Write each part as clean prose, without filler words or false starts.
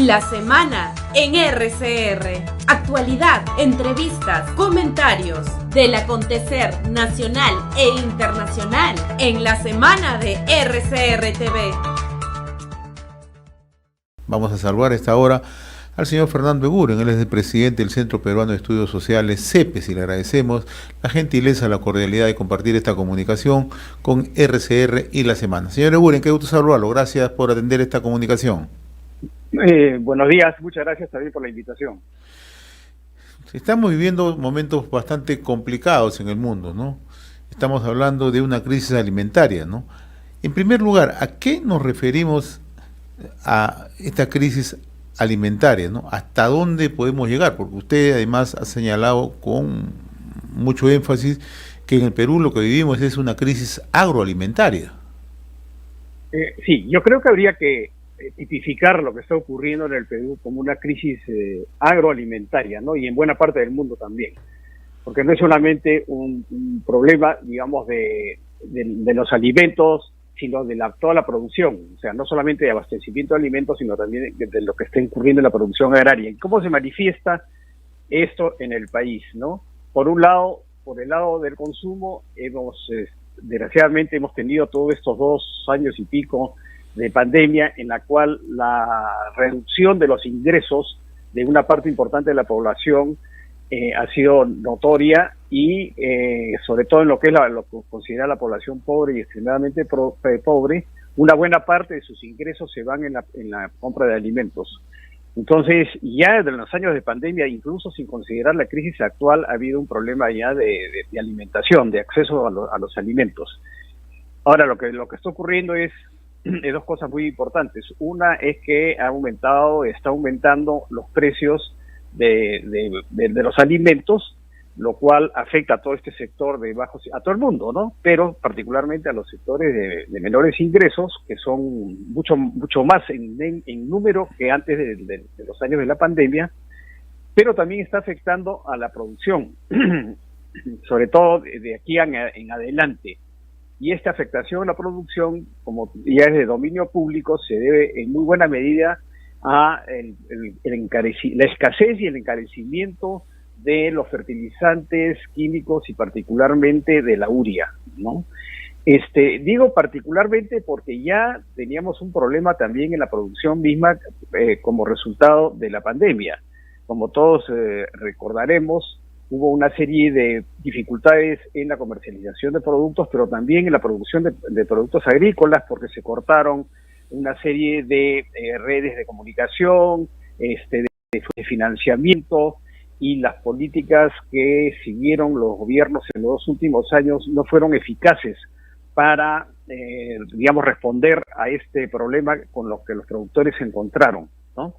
La semana en RCR. Actualidad, entrevistas, comentarios del acontecer nacional e internacional en la semana de RCR TV. Vamos a saludar a esta hora al señor Fernando Eguren. Él es el presidente del Centro Peruano de Estudios Sociales, CEPES, y le agradecemos la gentileza, la cordialidad de compartir esta comunicación con RCR y La Semana. Señor Eguren, qué gusto saludarlo. Gracias por atender esta comunicación. Buenos días, muchas gracias también por la invitación. Estamos viviendo momentos bastante complicados en el mundo, ¿no? Estamos hablando de una crisis alimentaria, ¿no? En primer lugar, ¿a qué nos referimos a esta crisis alimentaria, ¿no? ¿Hasta dónde podemos llegar? Porque usted además ha señalado con mucho énfasis que en el Perú lo que vivimos es una crisis agroalimentaria. Sí, yo creo que habría que tipificar lo que está ocurriendo en el Perú como una crisis agroalimentaria, ¿no? Y en buena parte del mundo también, porque no es solamente un problema, digamos, de los alimentos, sino de toda la producción, o sea, no solamente de abastecimiento de alimentos, sino también de lo que está incurriendo en la producción agraria. ¿Y cómo se manifiesta esto en el país, no? Por un lado, por el lado del consumo, desgraciadamente hemos tenido todos estos 2 años y pico de pandemia en la cual la reducción de los ingresos de una parte importante de la población ha sido notoria y sobre todo en lo que es lo que considera la población pobre y extremadamente pobre, una buena parte de sus ingresos se van en la compra de alimentos. Entonces, ya desde los años de pandemia, incluso sin considerar la crisis actual, ha habido un problema ya de alimentación, de acceso a los alimentos. Ahora, lo que está ocurriendo es 2 cosas muy importantes. Una es que está aumentando los precios de los alimentos, lo cual afecta a todo este sector a todo el mundo, ¿no? Pero particularmente a los sectores de menores ingresos, que son mucho más en número que antes de los años de la pandemia, pero también está afectando a la producción, sobre todo de aquí en adelante. Y esta afectación a la producción, como ya es de dominio público, se debe en muy buena medida a la escasez y el encarecimiento de los fertilizantes químicos y particularmente de la urea, ¿no? Digo particularmente porque ya teníamos un problema también en la producción misma como resultado de la pandemia. Como todos recordaremos, hubo una serie de dificultades en la comercialización de productos, pero también en la producción de productos agrícolas, porque se cortaron una serie de redes de comunicación, de financiamiento, y las políticas que siguieron los gobiernos en los 2 últimos años no fueron eficaces para, digamos, responder a este problema con lo que los productores se encontraron, ¿no?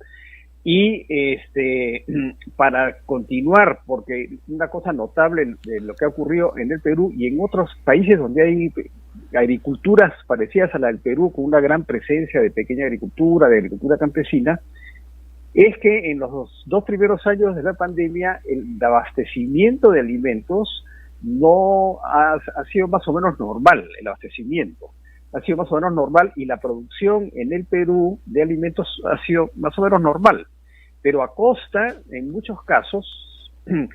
Y para continuar, porque una cosa notable de lo que ha ocurrido en el Perú y en otros países donde hay agriculturas parecidas a la del Perú, con una gran presencia de pequeña agricultura, de agricultura campesina, es que en los 2 primeros años de la pandemia el abastecimiento de alimentos no ha sido más o menos normal. El abastecimiento ha sido más o menos normal y la producción en el Perú de alimentos ha sido más o menos normal, pero a costa, en muchos casos, de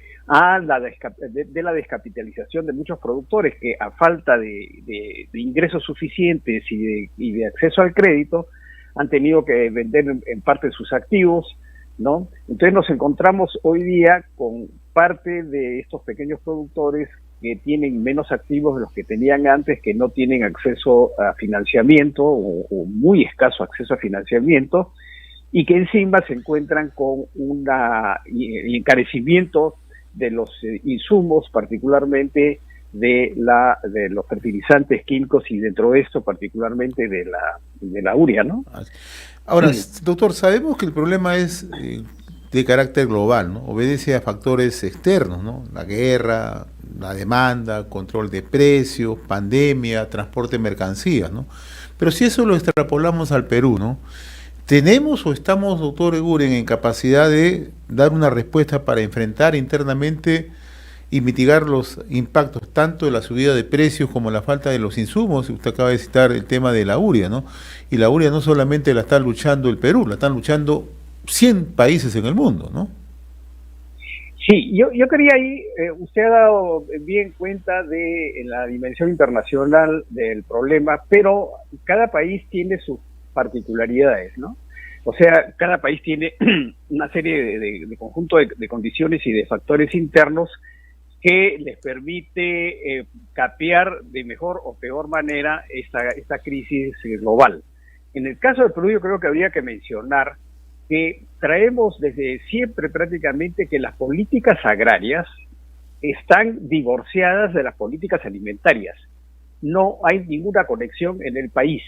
la descapitalización de muchos productores que, a falta de ingresos suficientes y de acceso al crédito, han tenido que vender en parte sus activos, ¿no? Entonces nos encontramos hoy día con parte de estos pequeños productores que tienen menos activos de los que tenían antes, que no tienen acceso a financiamiento o muy escaso acceso a financiamiento, y que encima se encuentran con un encarecimiento de los insumos, particularmente de los fertilizantes químicos y dentro de esto particularmente de la urea, ¿no? Ahora, doctor, sabemos que el problema es de carácter global, ¿no? Obedece a factores externos, ¿no? La guerra, la demanda, control de precios, pandemia, transporte de mercancías, ¿no? Pero si eso lo extrapolamos al Perú, ¿no? ¿Tenemos o estamos, doctor Eguren, en capacidad de dar una respuesta para enfrentar internamente y mitigar los impactos tanto de la subida de precios como la falta de los insumos? Usted acaba de citar el tema de la urea, ¿no? Y la urea no solamente la está luchando el Perú, la están luchando 100 países en el mundo, ¿no? Sí, yo quería ahí, usted ha dado bien cuenta de la dimensión internacional del problema, pero cada país tiene sus particularidades, ¿no? O sea, cada país tiene una serie de conjunto de condiciones y de factores internos que les permite capear de mejor o peor manera esta crisis global. En el caso del Perú, yo creo que habría que mencionar que traemos desde siempre prácticamente que las políticas agrarias están divorciadas de las políticas alimentarias. No hay ninguna conexión en el país.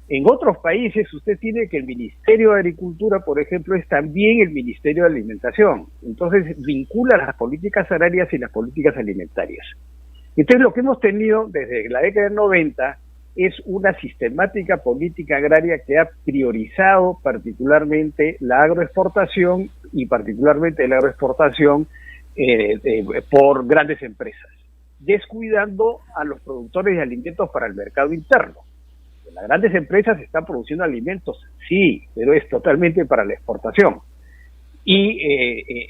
En otros países usted tiene que el Ministerio de Agricultura, por ejemplo, es también el Ministerio de Alimentación. Entonces vincula las políticas agrarias y las políticas alimentarias. Entonces lo que hemos tenido desde la década del 90 es una sistemática política agraria que ha priorizado particularmente la agroexportación y particularmente la agroexportación por grandes empresas, descuidando a los productores de alimentos para el mercado interno. Las grandes empresas están produciendo alimentos, sí, pero es totalmente para la exportación. Y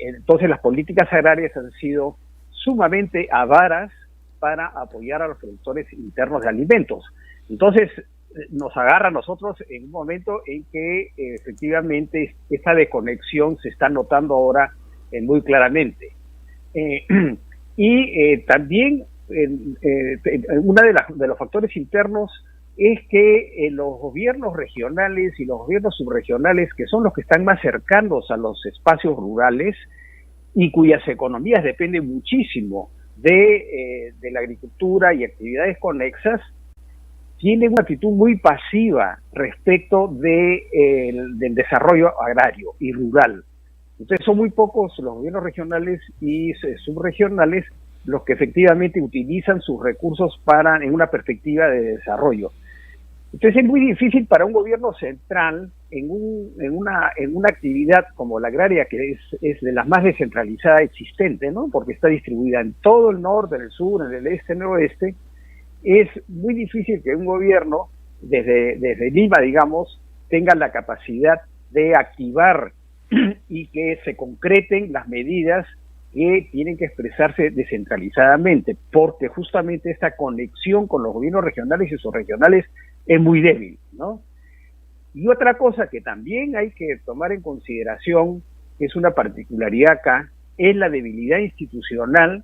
entonces las políticas agrarias han sido sumamente avaras para apoyar a los productores internos de alimentos. Entonces nos agarra a nosotros en un momento en que efectivamente esa desconexión se está notando ahora muy claramente. También uno de los factores internos es que los gobiernos regionales y los gobiernos subregionales, que son los que están más cercanos a los espacios rurales y cuyas economías dependen muchísimo de la agricultura y actividades conexas, tienen una actitud muy pasiva respecto del desarrollo agrario y rural. Entonces son muy pocos los gobiernos regionales y subregionales los que efectivamente utilizan sus recursos en una perspectiva de desarrollo. Entonces es muy difícil para un gobierno central en una actividad como la agraria, que es de las más descentralizadas existente, ¿no? Porque está distribuida en todo el norte, en el sur, en el este, en el oeste. Es muy difícil que un gobierno, desde Lima, digamos, tenga la capacidad de activar y que se concreten las medidas que tienen que expresarse descentralizadamente, porque justamente esta conexión con los gobiernos regionales y subregionales es muy débil, ¿no? Y otra cosa que también hay que tomar en consideración, que es una particularidad acá, es la debilidad institucional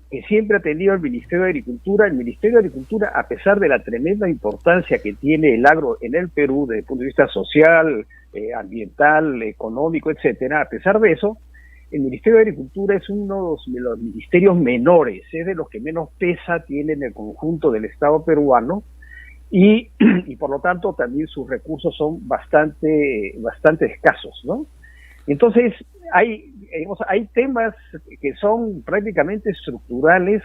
que siempre ha tenido el Ministerio de Agricultura. El Ministerio de Agricultura, a pesar de la tremenda importancia que tiene el agro en el Perú desde el punto de vista social, ambiental, económico, etcétera, a pesar de eso, el Ministerio de Agricultura es uno de los ministerios menores, es de los que menos pesa tiene en el conjunto del Estado peruano, y por lo tanto también sus recursos son bastante escasos, ¿no? Entonces hay temas que son prácticamente estructurales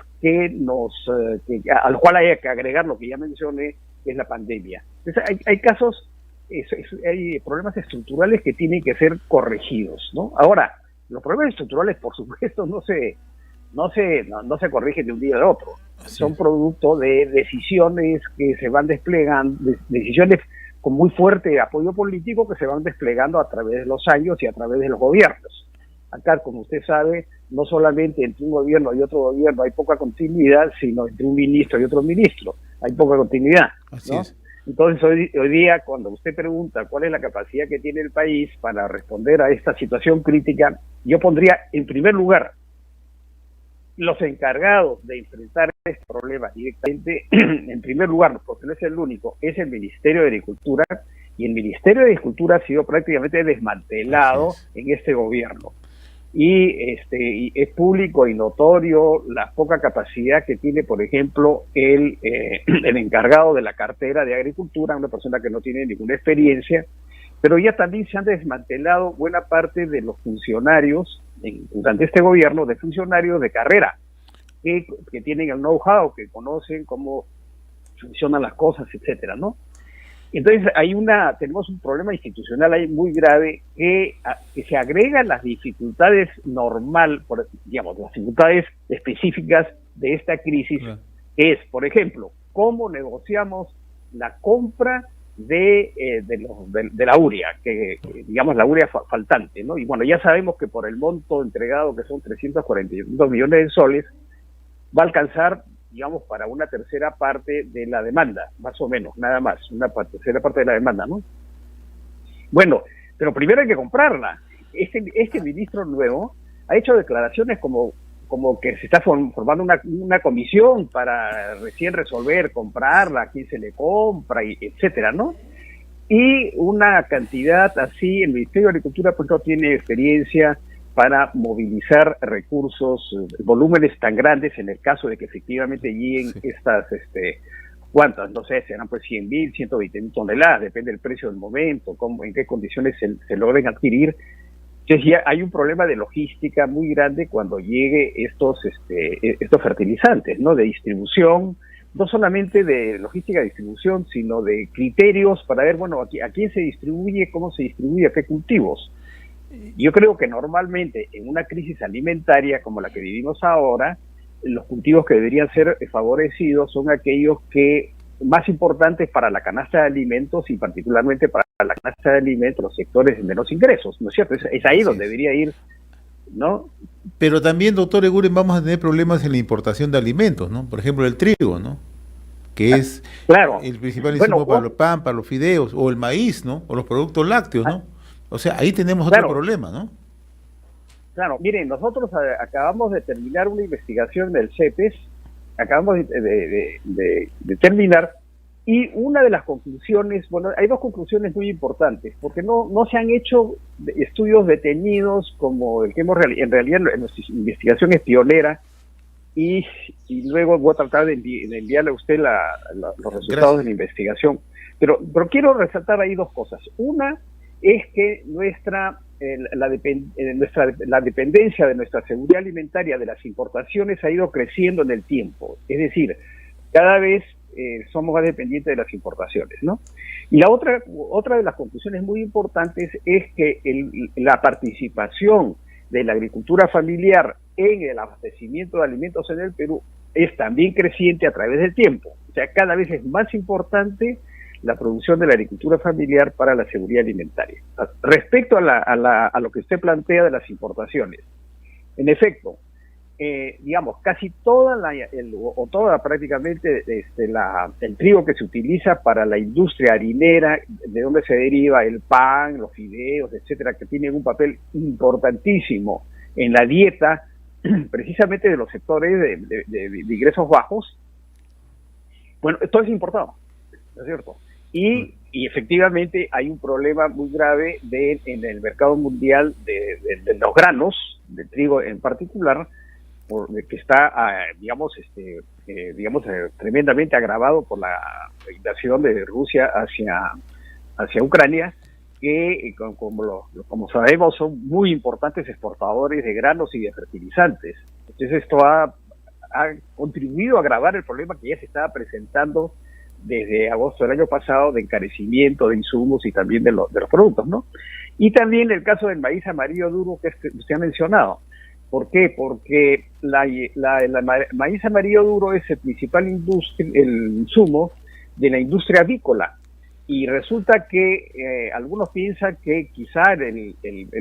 al cual hay que agregar lo que ya mencioné, que es la pandemia. Entonces hay casos, hay problemas estructurales que tienen que ser corregidos, ¿no? Ahora, los problemas estructurales, por supuesto, no se corrigen de un día al otro. Son producto de decisiones que se van desplegando, decisiones con muy fuerte apoyo político que se van desplegando a través de los años y a través de los gobiernos. Acá, como usted sabe, no solamente entre un gobierno y otro gobierno hay poca continuidad, sino entre un ministro y otro ministro hay poca continuidad, ¿no? Así es. Entonces hoy día, cuando usted pregunta cuál es la capacidad que tiene el país para responder a esta situación crítica, yo pondría en primer lugar los encargados de enfrentar este problema directamente, en primer lugar, porque no es el único, es el Ministerio de Agricultura, y el Ministerio de Agricultura ha sido prácticamente desmantelado en este gobierno. Y es público y notorio la poca capacidad que tiene, por ejemplo, el encargado de la cartera de Agricultura, una persona que no tiene ninguna experiencia, pero ya también se han desmantelado buena parte de los funcionarios durante este gobierno, de funcionarios de carrera, que tienen el know-how, que conocen cómo funcionan las cosas, etcétera, ¿no? Entonces tenemos un problema institucional ahí muy grave que se agregan las dificultades las dificultades específicas de esta crisis, que es, por ejemplo, cómo negociamos la compra de la urea, digamos la urea faltante, ¿no? Y bueno, ya sabemos que por el monto entregado, que son 342 millones de soles, va a alcanzar, digamos, para una tercera parte de la demanda, más o menos, nada más, una tercera parte de la demanda, ¿no? Bueno, pero primero hay que comprarla. Este ministro nuevo ha hecho declaraciones como que se está formando una comisión para recién resolver, comprarla, a quién se le compra, etcétera, ¿no? Y una cantidad así, el Ministerio de Agricultura pues no tiene experiencia para movilizar recursos, volúmenes tan grandes en el caso de que efectivamente lleguen estas, ¿cuántas? No sé, serán pues 100.000, 120.000 toneladas, depende del precio del momento, en qué condiciones se logren adquirir. Entonces ya hay un problema de logística muy grande cuando llegue estos fertilizantes, ¿no? De distribución, no solamente de logística de distribución, sino de criterios para ver, bueno, a quién se distribuye, cómo se distribuye, a qué cultivos. Yo creo que normalmente en una crisis alimentaria como la que vivimos ahora, los cultivos que deberían ser favorecidos son aquellos que más importantes para la canasta de alimentos y particularmente para la canasta de alimentos, los sectores de menos ingresos, ¿no es cierto? Es ahí donde debería ir, ¿no? Pero también, doctor Eguren, vamos a tener problemas en la importación de alimentos, ¿no? Por ejemplo, el trigo, ¿no? Que es el principal insumo para el pan, para los fideos, o el maíz, ¿no? O los productos lácteos, ¿no? O sea, ahí tenemos otro problema, ¿no? Claro, miren, nosotros acabamos de terminar una investigación del CEPES, acabamos de terminar, y una de las conclusiones, bueno, hay dos conclusiones muy importantes, porque no se han hecho estudios detenidos como el que hemos realizado, en realidad nuestra investigación es pionera, y luego voy a tratar de enviarle a usted los resultados de la investigación. Pero quiero resaltar ahí dos cosas. Una es que la dependencia de nuestra seguridad alimentaria de las importaciones ha ido creciendo en el tiempo. Es decir, cada vez somos más dependientes de las importaciones, ¿no? Y la otra de las conclusiones muy importantes es que la participación de la agricultura familiar en el abastecimiento de alimentos en el Perú es también creciente a través del tiempo. O sea, cada vez es más importante la producción de la agricultura familiar para la seguridad alimentaria. Respecto a lo que usted plantea de las importaciones, en efecto, digamos, casi toda prácticamente el trigo que se utiliza para la industria harinera, de donde se deriva el pan, los fideos, etcétera, que tienen un papel importantísimo en la dieta, precisamente de los sectores de ingresos bajos, bueno, todo es importado, ¿no es cierto? Y efectivamente hay un problema muy grave en el mercado mundial de los granos, de trigo en particular, que está, tremendamente agravado por la invasión de Rusia hacia Ucrania, que como sabemos son muy importantes exportadores de granos y de fertilizantes. Entonces esto ha contribuido a agravar el problema que ya se estaba presentando desde agosto del año pasado de encarecimiento de insumos y también de los productos, ¿no? Y también el caso del maíz amarillo duro que usted ha mencionado. ¿Por qué? Porque el maíz amarillo duro es el principal insumo de la industria avícola. Y resulta que algunos piensan que quizá el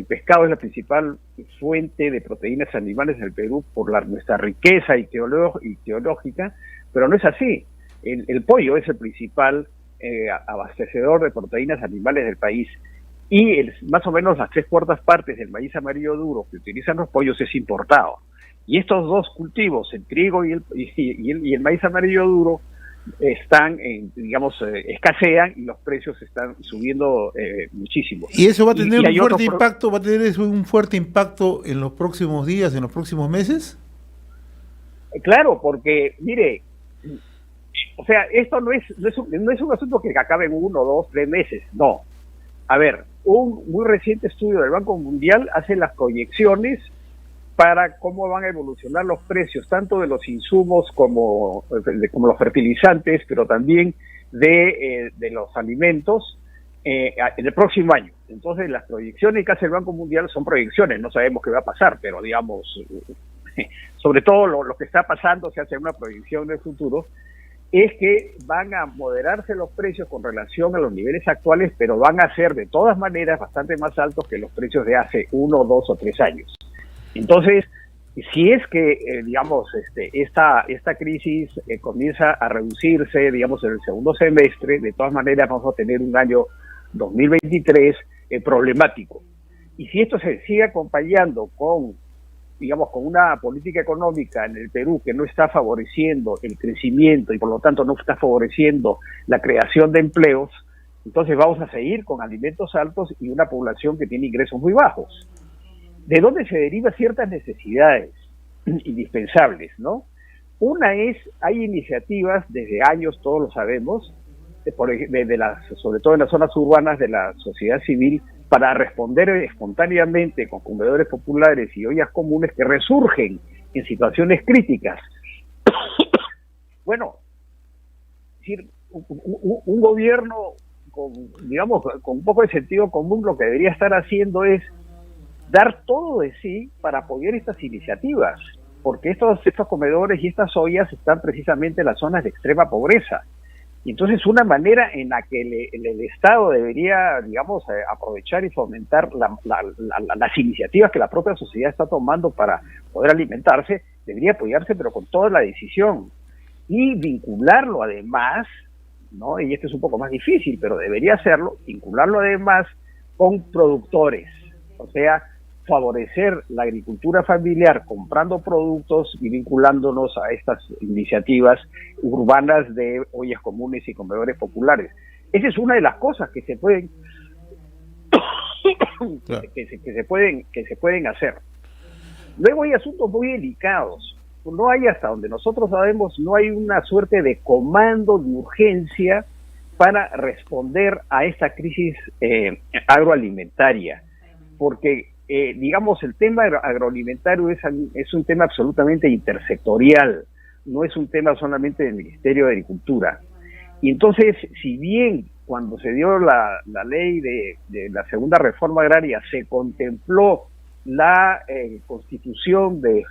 pescado es la principal fuente de proteínas animales en el Perú por nuestra riqueza ictiológica, pero no es así. El pollo es el principal abastecedor de proteínas animales del país. Y más o menos las 3/4 partes del maíz amarillo duro que utilizan los pollos es importado. Y estos dos cultivos, el trigo y el maíz amarillo duro, escasean y los precios están subiendo muchísimo. Y eso va a tener un fuerte impacto en los próximos días, en los próximos meses. Claro, porque mire, o sea, esto no es un asunto que acabe en 1, 2, 3 meses, no. A ver, un muy reciente estudio del Banco Mundial hace las proyecciones para cómo van a evolucionar los precios, tanto de los insumos como los fertilizantes, pero también de los alimentos en el próximo año. Entonces, las proyecciones que hace el Banco Mundial son proyecciones, no sabemos qué va a pasar, pero digamos, sobre todo lo que está pasando se hace una proyección del futuro. es que van a moderarse los precios con relación a los niveles actuales, pero van a ser de todas maneras bastante más altos que los precios de hace 1, 2 o 3 años. Entonces, si es que, esta crisis comienza a reducirse, digamos, en el segundo semestre, de todas maneras vamos a tener un año 2023 problemático. Y si esto se sigue acompañando con una política económica en el Perú que no está favoreciendo el crecimiento y por lo tanto no está favoreciendo la creación de empleos, entonces vamos a seguir con alimentos altos y una población que tiene ingresos muy bajos. ¿De dónde se derivan ciertas necesidades indispensables, no? Una es, hay iniciativas desde años, todos lo sabemos, sobre todo en las zonas urbanas de la sociedad civil, para responder espontáneamente con comedores populares y ollas comunes que resurgen en situaciones críticas. Bueno, es decir, un gobierno con un poco de sentido común lo que debería estar haciendo es dar todo de sí para apoyar estas iniciativas, porque estos comedores y estas ollas están precisamente en las zonas de extrema pobreza. Y entonces una manera en la que el Estado debería, aprovechar y fomentar las iniciativas que la propia sociedad está tomando para poder alimentarse, debería apoyarse pero con toda la decisión y vincularlo además, ¿no? Y esto es un poco más difícil, pero debería hacerlo, vincularlo además con productores, o sea, favorecer la agricultura familiar comprando productos y vinculándonos a estas iniciativas urbanas de ollas comunes y comedores populares. Esa es una de las cosas que se pueden que se pueden hacer. Luego hay asuntos muy delicados. No hay, hasta donde nosotros sabemos, no hay una suerte de comando de urgencia para responder a esta crisis agroalimentaria, porque el tema agroalimentario es un tema absolutamente intersectorial, no es un tema solamente del Ministerio de Agricultura. Y entonces, si bien cuando se dio la ley de la segunda reforma agraria se contempló la constitución de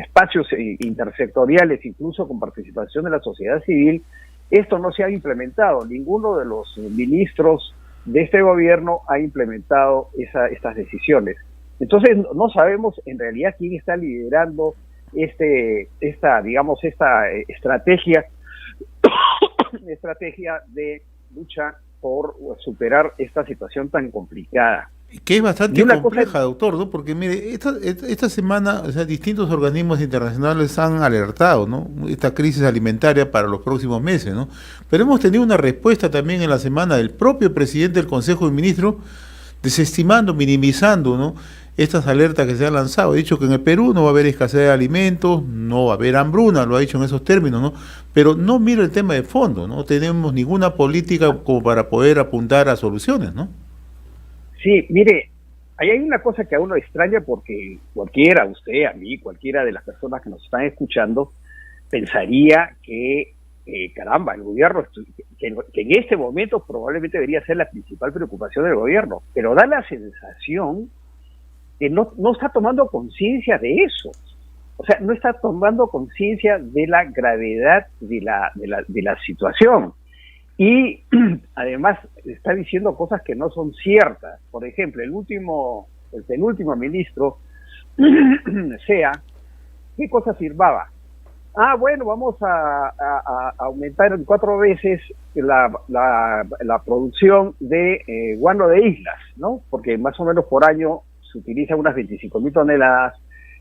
espacios intersectoriales, incluso con participación de la sociedad civil, esto no se ha implementado. Ninguno de los ministros de este gobierno ha implementado estas decisiones. Entonces no sabemos en realidad quién está liderando esta estrategia de lucha por superar esta situación tan complicada. Que es bastante compleja, doctor, ¿no? Porque mire, esta semana, o sea, distintos organismos internacionales han alertado, ¿no?, esta crisis alimentaria para los próximos meses, ¿no? Pero hemos tenido una respuesta también en la semana del propio presidente del Consejo de Ministros, desestimando, minimizando, ¿no?, estas alertas que se han lanzado. Ha dicho que en el Perú no va a haber escasez de alimentos, no va a haber hambruna, lo ha dicho en esos términos, ¿no? Pero no mira el tema de fondo, no tenemos ninguna política como para poder apuntar a soluciones, ¿no? Sí, mire, ahí hay una cosa que a uno extraña, porque cualquiera, usted, a mí, cualquiera de las personas que nos están escuchando, pensaría que, el gobierno, que en este momento probablemente debería ser la principal preocupación del gobierno, pero da la sensación que no está tomando conciencia de eso. O sea, no está tomando conciencia de la gravedad de la situación. Y además está diciendo cosas que no son ciertas. Por ejemplo, el penúltimo ministro, Sea, ¿qué cosa afirmaba? Bueno, vamos a aumentar en 4 veces la producción de guano de islas, ¿no? Porque más o menos por año se utilizan unas 25.000 toneladas,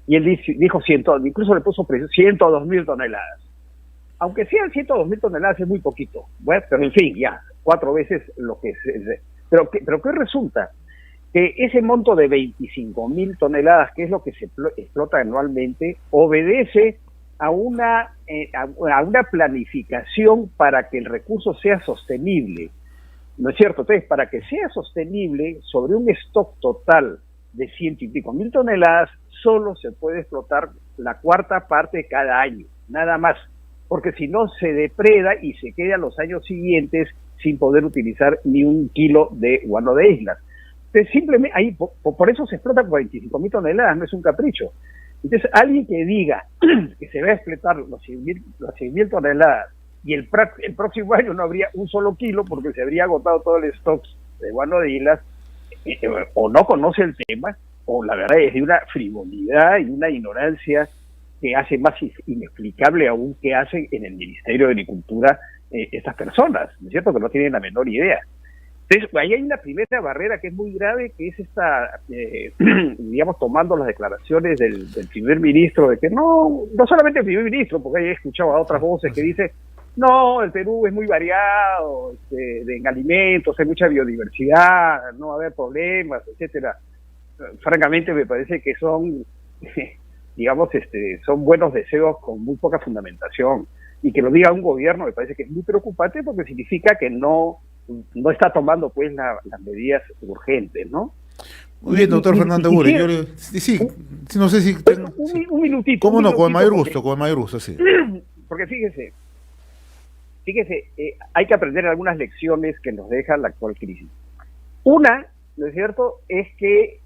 y él dijo incluso le puso precio, 102.000 toneladas. Aunque sean 102.000 toneladas es muy poquito, bueno, pero en fin, ya, 4 veces lo que es. Pero ¿qué resulta? Que ese monto de 25.000 toneladas, que es lo que se explota anualmente, obedece a una planificación para que el recurso sea sostenible, ¿no es cierto? Entonces, para que sea sostenible, sobre un stock total de 100 y pico mil toneladas, solo se puede explotar la 1/4 parte cada año, nada más, porque si no se depreda y se queda los años siguientes sin poder utilizar ni 1 kilo de guano de islas. Entonces, simplemente ahí, por eso se explota 45.000 toneladas, no es un capricho. Entonces, alguien que diga que se va a explotar los 100.000 toneladas y el próximo año no habría un solo kilo porque se habría agotado todo el stock de guanodilas, o no conoce el tema, o la verdad es de una frivolidad y una ignorancia que hace más inexplicable aún que hacen en el Ministerio de Agricultura estas personas, ¿no es cierto?, que no tienen la menor idea. Entonces, ahí hay una primera barrera que es muy grave, que es esta, digamos, tomando las declaraciones del primer ministro, de que no solamente el primer ministro, porque he escuchado a otras voces que dicen, no, el Perú es muy variado, en alimentos, hay mucha biodiversidad, no va a haber problemas, etcétera. Francamente me parece que son, digamos, son buenos deseos con muy poca fundamentación, y que lo diga un gobierno me parece que es muy preocupante porque significa que no está tomando pues las medidas urgentes, ¿no? Muy bien, doctor Fernando Eguren. Sí, no sé si tengo, un minutito. ¿Cómo no? Con el mayor gusto, sí. Porque fíjese, hay que aprender algunas lecciones que nos deja la actual crisis. Una, ¿no es cierto?, es que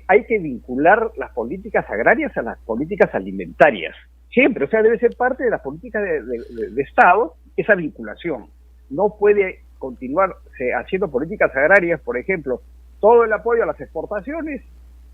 hay que vincular las políticas agrarias a las políticas alimentarias. Siempre, o sea, debe ser parte de las políticas de Estado esa vinculación. No puede continuarse haciendo políticas agrarias, por ejemplo, todo el apoyo a las exportaciones,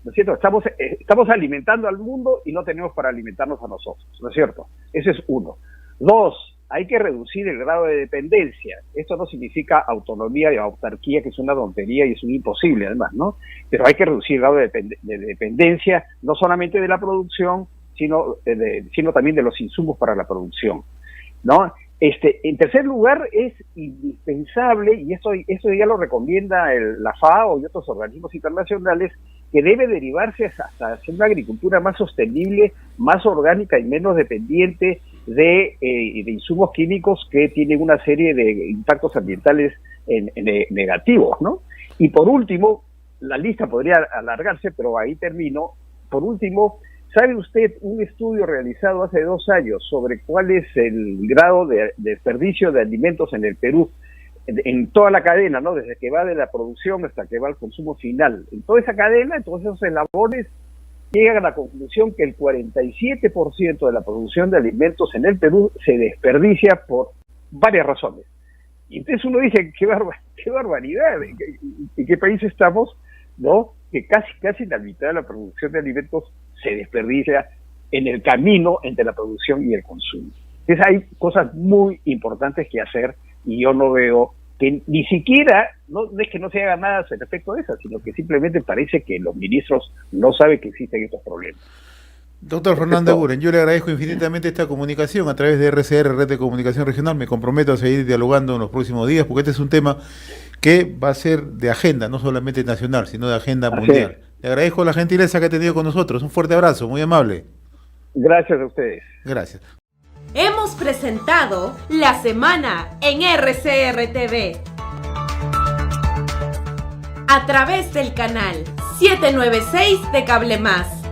¿no es cierto? Estamos alimentando al mundo y no tenemos para alimentarnos a nosotros, ¿no es cierto? Ese es uno. Dos, hay que reducir el grado de dependencia. Esto no significa autonomía y autarquía, que es una tontería y es un imposible además, ¿no? Pero hay que reducir el grado de dependencia, no solamente de la producción, sino también de los insumos para la producción, ¿no? En tercer lugar, es indispensable, y esto ya lo recomienda la FAO y otros organismos internacionales, que debe derivarse hasta hacer una agricultura más sostenible, más orgánica y menos dependiente de insumos químicos que tienen una serie de impactos ambientales negativos, ¿no? Y por último, la lista podría alargarse, pero ahí termino. Por último, ¿sabe usted un estudio realizado hace 2 años sobre cuál es el grado de desperdicio de alimentos en el Perú, en toda la cadena, ¿no? Desde que va de la producción hasta que va al consumo final? En toda esa cadena, en todos esos eslabones, llegan a la conclusión que el 47% de la producción de alimentos en el Perú se desperdicia por varias razones. Y entonces uno dice, qué barbaridad, ¿en qué país estamos, no? Que casi la mitad de la producción de alimentos se desperdicia en el camino entre la producción y el consumo. Entonces hay cosas muy importantes que hacer, y yo no veo que ni siquiera, no es que no se haga nada respecto de eso, sino que simplemente parece que los ministros no saben que existen estos problemas. Doctor Fernando Eguren, yo le agradezco infinitamente esta comunicación a través de RCR, Red de Comunicación Regional. Me comprometo a seguir dialogando en los próximos días, porque este es un tema que va a ser de agenda, no solamente nacional, sino de agenda mundial. Le agradezco la gentileza que ha tenido con nosotros. Un fuerte abrazo, muy amable. Gracias a ustedes. Gracias. Hemos presentado La Semana en RCR TV a través del canal 796 de Cable Más.